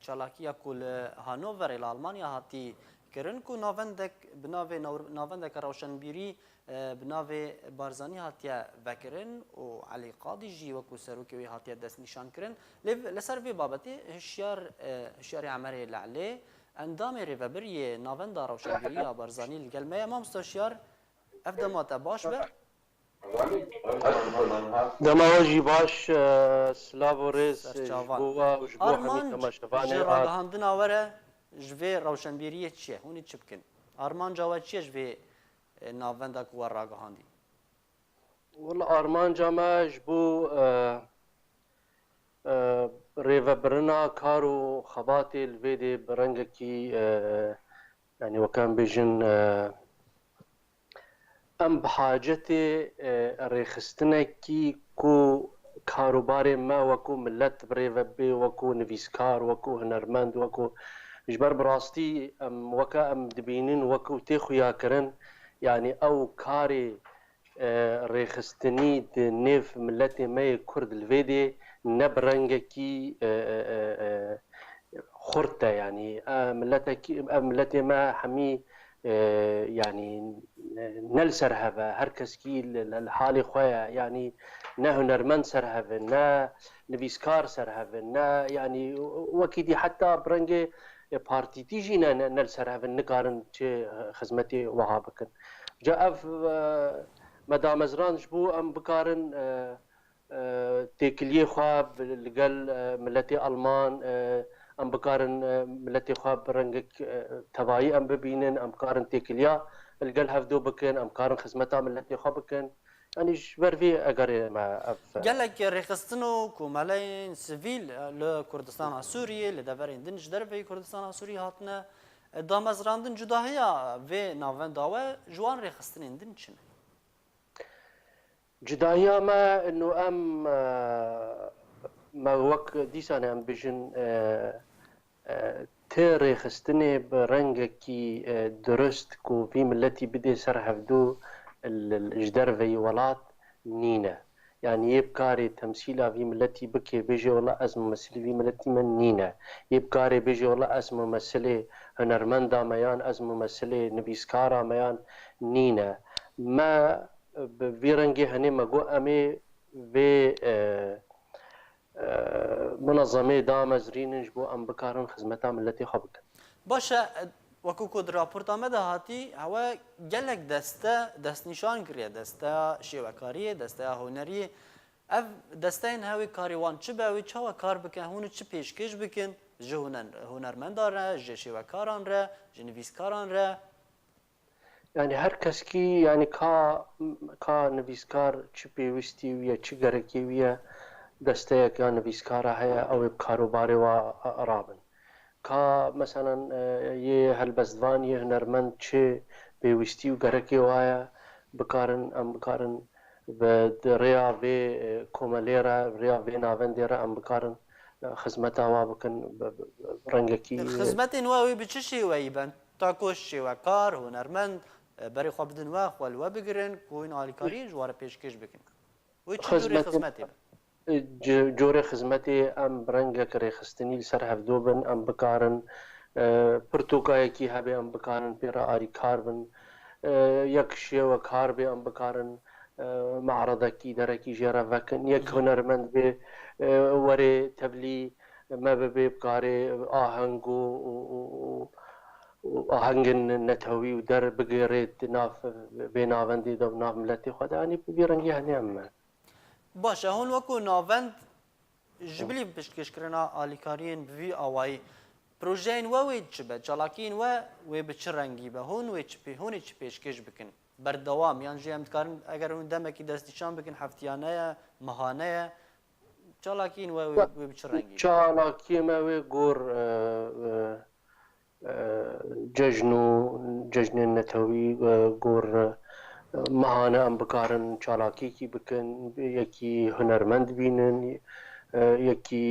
چالاکیا کل هانوور الالمانیا هاتی کرن کو ناوندک بناوی ناوندک روشنبیری بناوی بارزانی هاتیا وکرن و علی قاضی جی و کو سروکی هاتیا دست نشان کرن لسر وی بابتی هشیار عمر لعلی اندام ریوبری ناوند روشنبیری بارزانی الگلمه ما مستشار افدامات باش به دماوجی باش سلاو و ریز جبوه و جبوه همین تماشاوانی جراغهاندن آوره جوی روشنبیریه چیه؟ هونی چی بکن؟ آرمان جاوه چیه جوی ناوندک و راگهاندی؟ والله آرمان جامه جبو ریوبرنا کارو خباتی الویدی برنگکی يعني وكان بيجن ام بحاجتي ريخستنكي كو كاروباري ما وكو ملت بريفبي وكو نفيسكار وكو هنرمند وكو جبر براستي ام وكا ام دبينين وكو تيخو ياكرن يعني او كاري ريخستني دي نيف ملتي ماي كرد الفيدي نبرنجكي خرطة يعني ملتي ما حمي يعني نل سرهبة هركس كي الحالي خويا يعني نا هنرمند سرهبة نا نفيسكار سرهبة نا يعني وكيدي حتى برنجي بارتي تيجي نل سرهبة نقارن خدمتي وهابكن جاء في مدام زران جبو ام بقارن تيكليه خواب لقل ملتي ألمان ام بقارن ملتي خواب رنجك تبايي ام ببينن ام بقارن تيكليا القل هفدو بكن ام بقارن خدمتها ملتي خواب بكن يعني جبر في اقري ما قال لك ريخستنو كومالين سيفيل لكردستان السوري لدفرين دنج دربي كردستان السوري هاتنا دامزراندن جداهيا في نافن داوه جوان ريخستنين دنجن جداهيا ما انه ام ما وك ديسانه ام بيجن تيري خستني برنجكي درست كو في ملتي بدي سرهفدو الجدرفي ولات نينا يعني يبكاري تمثيلها في ملتي بكي بيجي والله اسم ممثلي في ملتي من نينا يبكاري بيجي والله اسم ممثلي هنرمندا ميان اسم ممثلي نبيسكارا ميان نينا ما بيرنجي هني ما جو امي في منظمه دامزرين جبو ام بكارن خدمتها ملتي خبك باشا وكو كود رابورت آمده هاتی هوا گلک دست نشان کریه دسته شیوکاریه دسته هنریه ev desteyên hewî karî wan çi be wî çawa kar bikin hûn çi pêşkêş bikin ji hunermendan re ji şêwekaran re ji nivîskaran re Yani her keskî yani ka nivîskar çi pêwîstî wiye çi gerekî wiye desteyeka nivîskara heye ew ê bi karobarê wa rabin. Ka meselan yê helbestvan yê hunermend çi pêwîstî û gerekê waye bikarin em bikarin bi rêya vê komelê re rêya vê navendê re em bikarin xizmeta wa bikin rengekî xizmetên we wê bi çi şêweyî ben ta ku şêwekar hunermend berê xwe bidin we xwe li we bigirin ku hûn alîkariyê ji ware pêşkêş bikin wê çi cûrê xizmetê be جۆرە خزمەتێ ئەم ڕەنگەک ڕێخستنی لەسەر هەفتۆ بن ئەم بکارن پرتۆکایەکی هەبێ ئەم بکارن پێرە ئاریکار بن یەک شێوە کار بێ ئەم بکارن معرەدەکی دەرەکی ژێرە بەکن یەک هونەرمەند بێ وەرێ تەبلی مە ببێ بکارێ ئاهەنگ و ئاهەنگن نەتەوی و دەر بگێڕێت بێ ناوەندی دە ناو ملەتی خۆدانی ببێ ڕەنگی هەنێ ئەمە باشه هون وکو ناوند جبلی پشتکشکرنا آلیکارین بوی آوایی پروژین و وی چه به چالاکین و به چه رنگی به هون و چه پیشکش بکن بردوام یعنی جی هم کارن اگر اون دمکی دستیشان بکن هفتیانه ماهانه چالاکین و به چه رنگی چالاکی ما و گور جژن نتوی گور ماهانه ئەم بکارن چالاکیکی بکن یەکی هونەرمەند بینن یەکی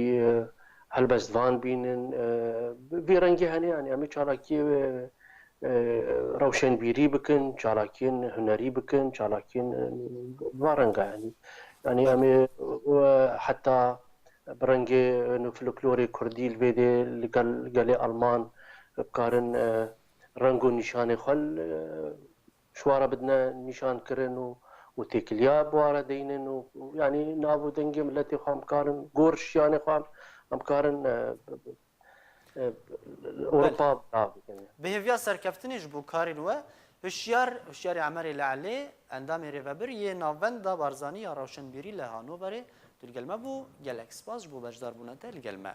هەلبەستوان بینن بێ ڕەنگی هەنێیانی ئەمە چالاکی ڕەوشنبیری بکن چالاکیین هونەری بکن چالاکیین وا ڕەنگانی ینی ئەمێ حتا بڕەنگێ فلکلۆری کوردی بێدێ لەگەڵ گەلێ ئەڵمان بکارن ڕەنگ و نیشانێ خەل شوارە بدنە نیشانکردن و تێکلیا بوارە دەینن و ینی نابوو دەنگی ملەتی خۆم بکارن گۆرشیانێ خۆم ئەم بکارن ئەوروپا بهێڤیا سەرکەفتنیش بوو کارین وە هشیاری عمەری لە عەلێ ئەندامی رێڤەبەر یê navenda barzanî ya rawşenbîrî li Hanoverê tu li gel me bû gelek spas ji bo beşdarbûna te li gel me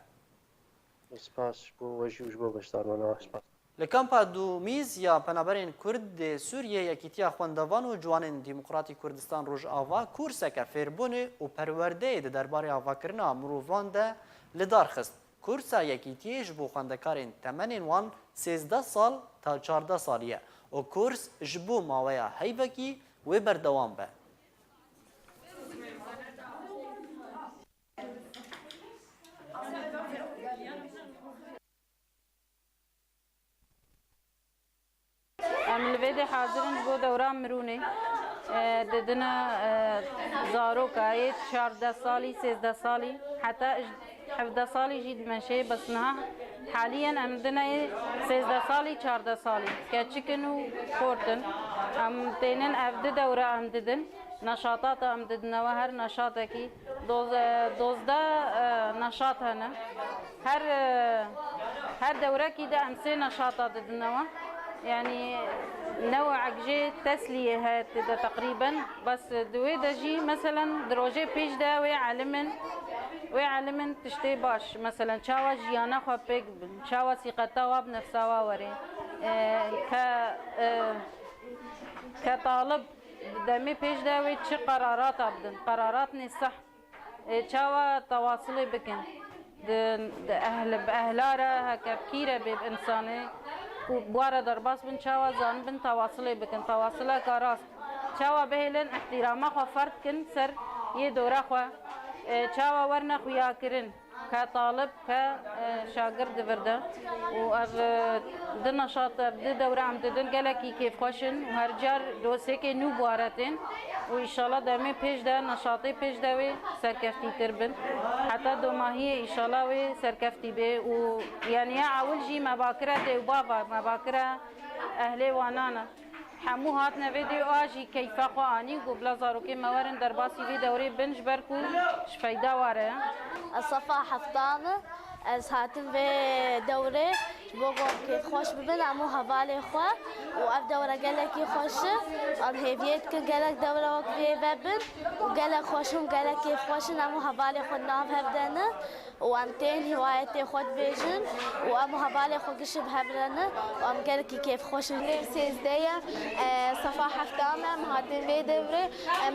spas bû we jî ji bo beşdarbûna spas Li kampa Dûmîz ya penaberên Kurd dê Sûriyê yekîtiya xwendevan û ciwanên Demokratîk Kurdistan Rojava kurseke fêrbûnê û perwerdeyê di derbarê avakirina mirovan de li dar xist. Kursa yekîtiyê ji bo xwendekarên temenên wan 13 sal ta 14 sal ye. O kurs ji bo maweya heyvekî wê berdewam be. Em حاضرین بۆ دەوران مرونێ ددنە زارۆکایێت 14 ساڵی 13 ساڵی حتا 17 ساڵیژی دمەشەیە بەسنها حالیان ئەم دنەیە 13 ساڵی 14 ساڵی کەچکن و خۆردن ئەم تێنن ئەفدە دەورە ئەم ددن نەشاتاتە ئەم ددنەوە هەر نەشاتێکی 12 نەشات هەنە هەر دەورەکیدا ئەم سێ نەشاتا ددنەوە يعني نوع جي تسلية هات ده تقريبا بس دوي ده جي مثلا دروجي بيش ده وعلمن تشتي باش مثلا شاوا جيانا خو بيك شاوا سيقتا واب نفسها وري كطالب دمي بيش ده وشي قرارات ابدن قرارات صح شاوا تواصلي بكن ده اهل باهلاره هكا بكيره بانساني بواره درباس بن شاوا زان بن تواصلي بكن تواصله كراس شاوا بهلن احترامه خو فرد كن سر يدوره خو شاوا ورنا خويا كرن كطالب كشاگرد ورده و د نشاط د دوره عم ددن گلکی کیف خوشن و هر جار دوسه که نو بوارتن و ان شاء الله دمه پیش ده نشاطی پیش ده و سرکفتی تربن حتی دو ماهی ان شاء الله و سرکفتی به و یعنی اول جی مباکره ده و بابا مباکره اهلی وانانا حمو هات نویدی آجی کیفا خوانی و بلا زاروکی موارن در باسی وی دوری بنج برکو شفیده واره الصفا حفظانه از هاتم به دوره بۆگۆم پێ خۆش ببن هەموو هەواڵێ خوا و ئەم دەورە گەلێکی خۆشە ئەم هێویێت کە گەلک دەورەوە پێ بن و گەلک خۆشم گەلێکی خۆشن هەموو هەواڵێ خۆ ناو هەبدەنە و ئەم تێن هیوایەتێ خۆت بێژن و ئەموو هەواڵێ خۆ گشت هەبرەنە و ئەم گەلکی کێف خۆشن لێر سێزدەیە سەفا هەفتامە هاتن بێ دەورێ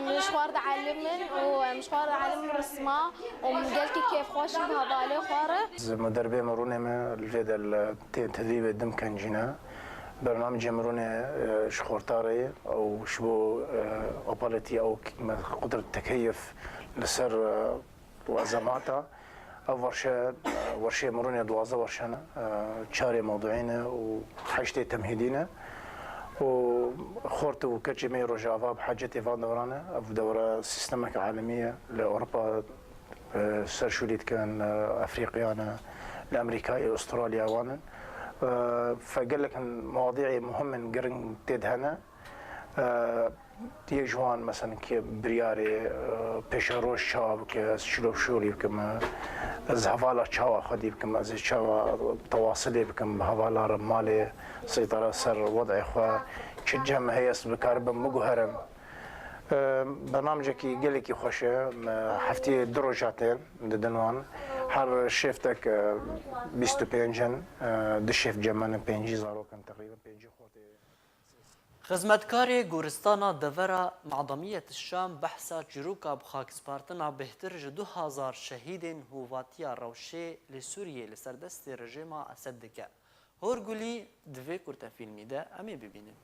مشوار عالمن ومشوار عالم رسمة ومجالتي كيف خوش بهذا خوارة. مدربي مرونة ما الجدة التدريب الدم كان جينا برنامج مرونة شخورتاري أو شبو أوبالتي أو قدرة التكيف لسر وأزماتها أو ورشة مرونة دوازة ورشنا شاري موضوعين وحاجتي تمهيدينا وخورت وكتشمي رجافا بحاجتي فان دورانا في دورة سيستمك عالمية لأوروبا سرشوليت كان أفريقيانا لأمريكا أستراليا وانا فقال لك مواضيع مهمة قرن تدهنا يجوان مثلا كي برياري بيشاروش شاب كشلو شولي كما زهفالا شاوا خدي كما زي شاوا تواصلي كم هفالا رمالي سيطرة سر وضع إخوة شجهم هيس بكارب مجهرم برنامجك يقلك خوشة حفتي درجاتين ددنوان هر شيفتك بيستو بينجن دشيف جمان بينجي زارو كان تقريبا بينجي خوتي خدمتکاری گورستانا دورا معظمیت الشام بحثا چروکا بخاک سپارتنا بهتر ج 2000 شهیدین هواتیا روشه لسوریه لسردست رژیم اسد دکه هورگولی دوی کرتا فیلمی ده امی ببینیم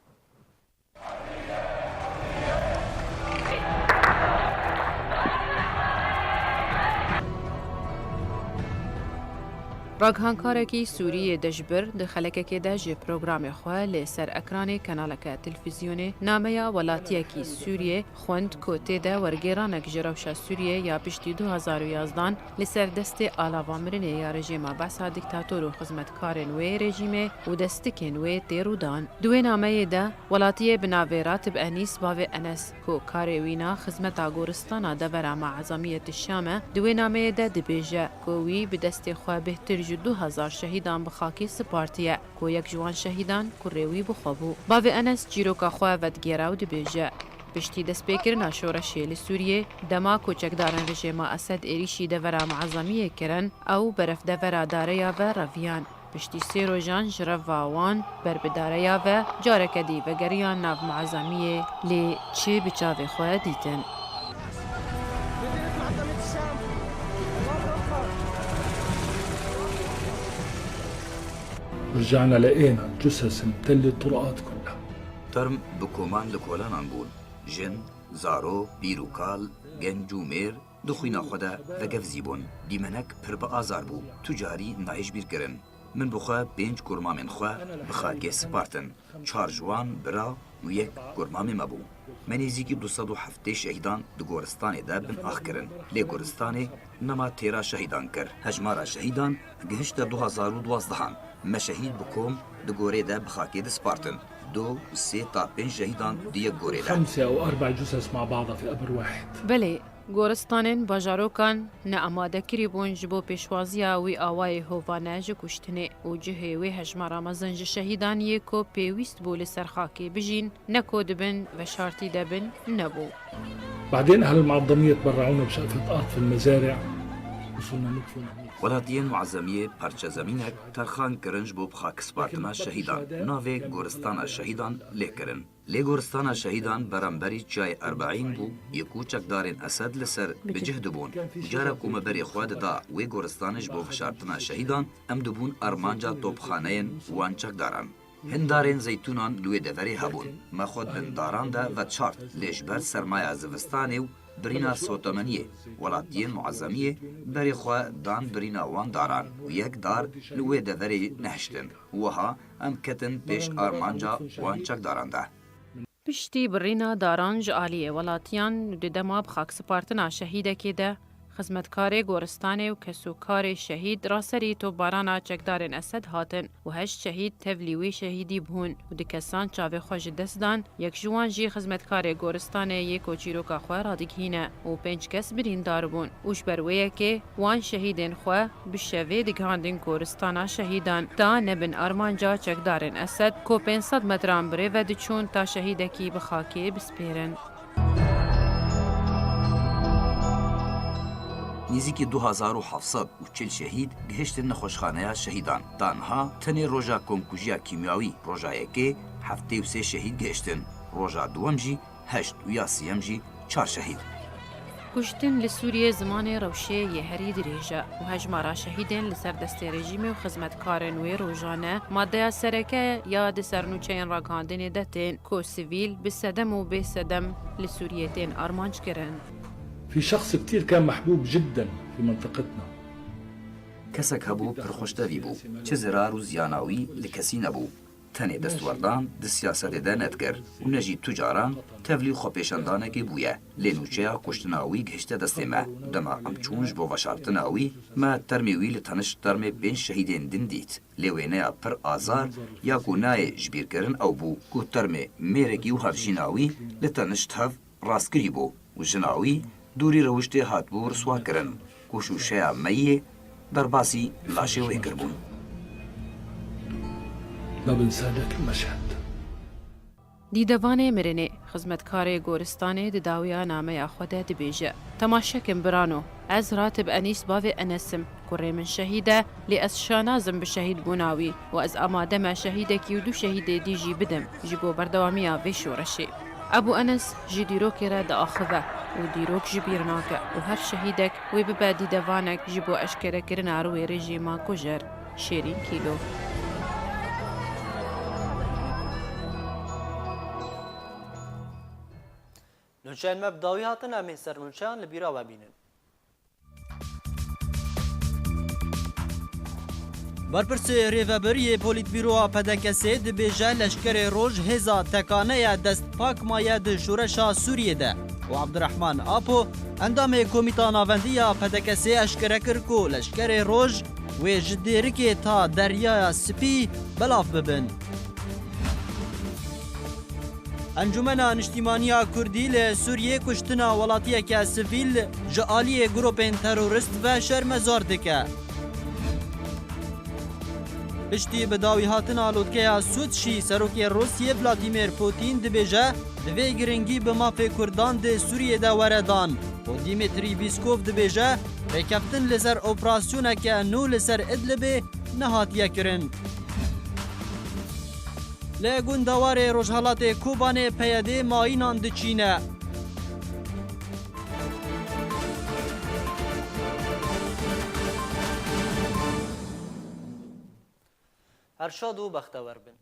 ڕاگهانکارێکی سووریە دەژبر دخەلەکەکێدا ژێ پرۆگرامی خوا لێ سەر ئەکرانی کەناڵەکە تلڤیزیۆنێ نامەیە وڵاتیەکی سووریە خوند کۆتێدا وەرگێرانێک ژە ڕەوشە سووریە یا پشتی 2011 لەسەر دەستێ ئالاوامرنێ یا رێژیما بەسا دیکتاتۆر و خزمەتکارên wê rejîmê û destikên wê tê rûdan. Duê nameyê de welatiyê bi navê Ratib Enîs bavê Enes ku karê wîna xizmeta goristana devera Meazamiyetê Şam e duê nameyê de dibêje ku wî bi destê xwe bêhtir 2000 شهیدان بخاکی سپارتیه کو یک جوان شهیدان کو ریوی بخوابو باوی انس جیروکا خواه ودگیره و دبیجه پشتی دست بکرنا شورشی لسوریه دما کوچکداران رژیم اسد ایریشی دورا معظمیه کرن او برف دورا داریا و رویان پشتی سی روژان جرف وان بر بداریا و جارکدی و گریان ناو معظمیه لی چه بچاوی خواه دیتن رجعنا لقينا جثث متل الطرقات كلها ترم بكومان لكولان بون جن زارو بيروكال جن جومير دخوينا خدا وقف زيبون ديمنك پر بآزار بو تجاري نعيش بيركرن من بخوا بينج قرما من خوا بخاكي سپارتن چار جوان برا و یک قرمامي مبو منیزیکی 207 شهیدان دو گورستان ده بن آخ کرن لی گورستان نما تیرا شهیدان کر هجمارا شهیدان گهشت 2012 ما شهید بکوم دو گوره ده بخاکی ده سپارتن 2 3 تا 5 شهیدان دیگه گوره ده 5 أو 4 جثث مع بعضها في قبر واحد بله گورستانên bajarokan ne amadekirî bûn ji bo pêşwaziya wî awayê hovane ji kuştinê û cihê wê hejmara mezin ji şehîdaniyê ku pêwîst bû li ser xakê bijîn ne ku dibin veşartî debin nebû. بعدين أهل المعظمية تبرعونا بشقفة أرض في المزارع وصلنا ندفن ولاتیان معظمیه پرچه زمینک ترخان کرنج بو بخاک سپارتنا شهیدان ناوی گورستان شهیدان لیکرن لی گورستان شهیدان برانبری چای 40 بو یکو چکدارین اسد لسر بجهد بون جارا کوم بری خواد دا وی گورستانش بو فشارتنا شهیدان ام دبون ارمانجا توپخانهین وان چکداران هندارین زیتونان لوی دوری هبون ما خود بنداران دا و چارت لیشبر سرمایه زوستانی و برينا سوتمانية ولاتين معظمية بري خوا دان برينا وان داران ويك دار لوي دفري نهشتن وها ام كتن بيش ارمانجا وان چك داران ده پشتی برينا داران جعالية ولاتيان ددما بخاك سپارتنا شهيدة كده خزمتکارê goristanê û kesokarê şehîd raserî topbarana çekdarên Esed hatin û 8 şehîd tevlî wê şehîdî bûn û di kesan çavê xwe ji dest dan, yek ji wan jî xizmetkarê goristanê yê ku çîroka xwe radigihîne û 5 kes birîndar bûn û ji ber wê yekê wan şehîdên xwe bi şevê digihandin goristana şehîdan ta nebin armanca çekdarên Esed ku 500 metran birê ve diçûn ta şehîdekî bi xakê bispêrin. نزیکی 2740 شهید گهشتن نخوشخانه شهیدان. تنها تنی روژا کمکوژیا کیمیاوی روژا یکی 73 شهید گهشتن. روژا دوم جی 8 و یا سیم جی 4 شهید. کشتن li Sûriyê zimanê rewşê yê herî dirêj e û hejmara şehîdên li ser destê rejîmê û xizmetkarên wê rojane maddeya sereke ya di sernûçeyên ragihandinê de tên ku sivîl bi sedem û bêsedem li Sûriyê tên armanc kirin. في شخص كتير كان محبوب جدا في منطقتنا. کەسێک هەبوو پرخۆشتەوی بوو چ زرار و زیاناوی لە کەسی نەبوو تەنێ دەستوەردان di سیاسەتێدا نەتکرد و نەژی توجاران تەڤلی خۆپێشەندانێکی بووە لێ نوچەیە کوشتناوی گەشتە دەستێمە دەما ئەم چوونش بۆ بەشارتناوی ما تەرمێوی لە تەنش تەرمێ 5 شەهیدێن din dît lê wêneya pir azar ya ku nayê jibîrkirin ew bû ku termê mêrekî û hevjînawî li tenişt hev rastkirî bû û jinawî دووری ڕەوشتێ هاتبوو ڕسواکردن و شوشەیە مەیە دەرباسی لاشێ وێ کردبوون. ما بنسى ذاك المشهد. دیدەوانê mirinê xizmetkarê goristanê di dawiya nameya xwe de dibêje temaşekin birano ez ratib Enîs bavê Enesim ku rê min şehîd e lê ez şanazim bi şehîdbûna wî û ez amade me şehîdekî û du şehîdê dî jî bidim ji bo berdewamiya vê şoreşê. Ebu Enes ji dîrokê re diaxive û dîrok ji bîr nake û her şehîdek wê bibe dîdevanek ji bo eşkerekirina rûyê rejîma kujer Şêrîn Kîlo. نوچین me bi dawî hatin em ê ser nûçeyan li bîra we bînin. Berpirsê Rêveberiyê Polîtbîroya PDKSê dibêje leşkerê roj hêza tekaneya destpakmaya di şûreşa Sûriyê de û Abdurrahman Apo endamê Komîta Navendiya PDKSê eşkere kir ku leşkerê roj wê ji dêrikê ta deryaya Spî belav bibin. Encûmena Niştîmaniya Kurdî li Sûriyê kuştina welatiyeke sivîl ji aliyê grûpên terorist ve şermezar dike. Piştî bi dawî hatina lotkeya Sûdşî serokê Rusyê Vladimir Putin dibêje di vê giringî bi mafê Kurdan di Sûriyê de were dan û Dmitry Peskov dibêje rêkeftin li ser operasyoneke nû li ser Idlibê nehatiye kirin. Li gundewarê Rojhilatê Kobanê peyedê mayînan diçîne. Her şad û bextewer bin.